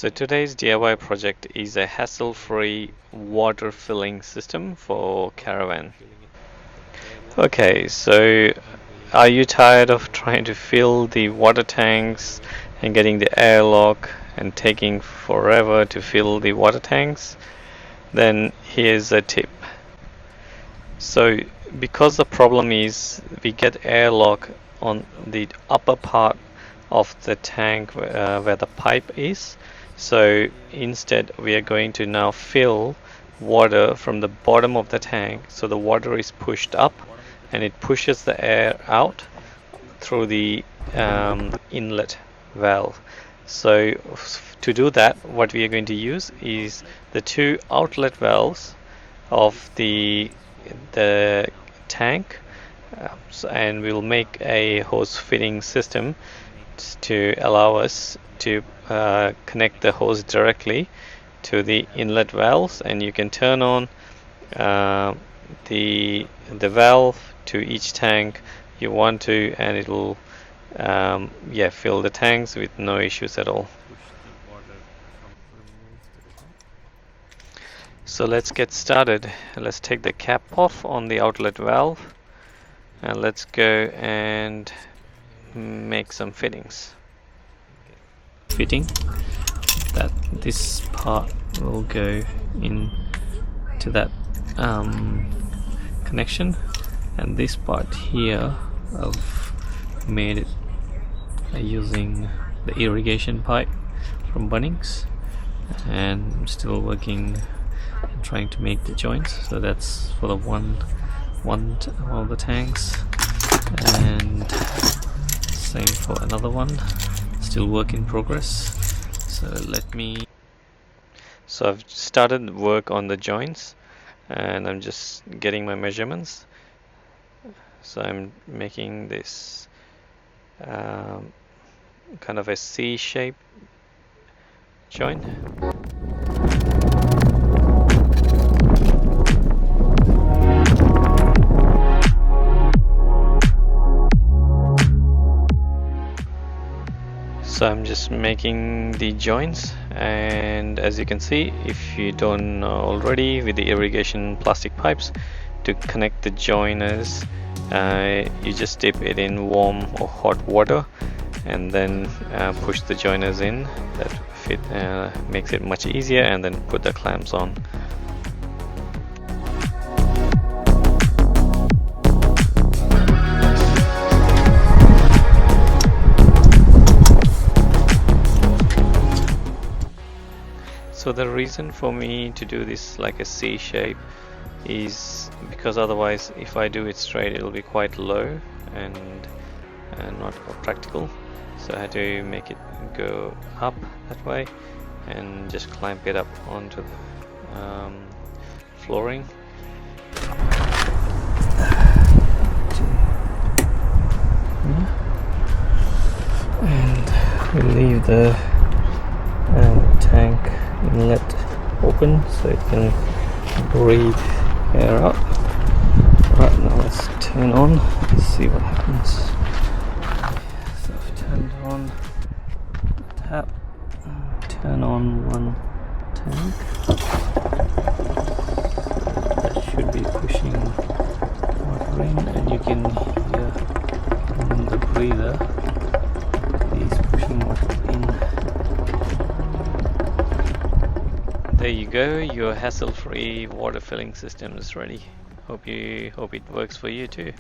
So today's DIY project is a hassle-free water filling system for Caravan. Okay, so are you tired of trying to fill the water tanks and getting the airlock and taking forever to fill the water tanks? Then here's a tip. So because the problem is we get airlock on the upper part of the tank where the pipe is, so instead we are going to now fill water from the bottom of the tank, so the water is pushed up and it pushes the air out through the inlet valve. So to do that, what we are going to use is the two outlet valves of the tank, and we'll make a hose fitting system to allow us to connect the hose directly to the inlet valves, and you can turn on the valve to each tank you want to, and it will fill the tanks with no issues at all. So let's get started. Let's take the cap off on the outlet valve and let's go and make some fittings. Fitting that this part will go in to that connection, and this part here I've made it using the irrigation pipe from Bunnings, and I'm still working and trying to make the joints. So that's for the one of the tanks, and same for another one, still work in progress. So I've started work on the joints and I'm just getting my measurements. So I'm making this kind of a C-shaped joint. So I'm just making the joints, and as you can see, if you don't know already, with the irrigation plastic pipes, to connect the joiners, you just dip it in warm or hot water and then push the joiners in. That fit makes it much easier, and then put the clamps on. So the reason for me to do this like a C shape is because otherwise if I do it straight it'll be quite low and not practical. So I had to make it go up that way and just clamp it up onto the flooring. And we leave the tank inlet open so it can breathe air out. Right, now let's turn on, let's see what happens. So I've turned on the tap, turn on one tank. That should be pushing water in, and you can hear in the breather it is pushing water in. There you go, your hassle-free water filling system is ready. Hope it works for you too.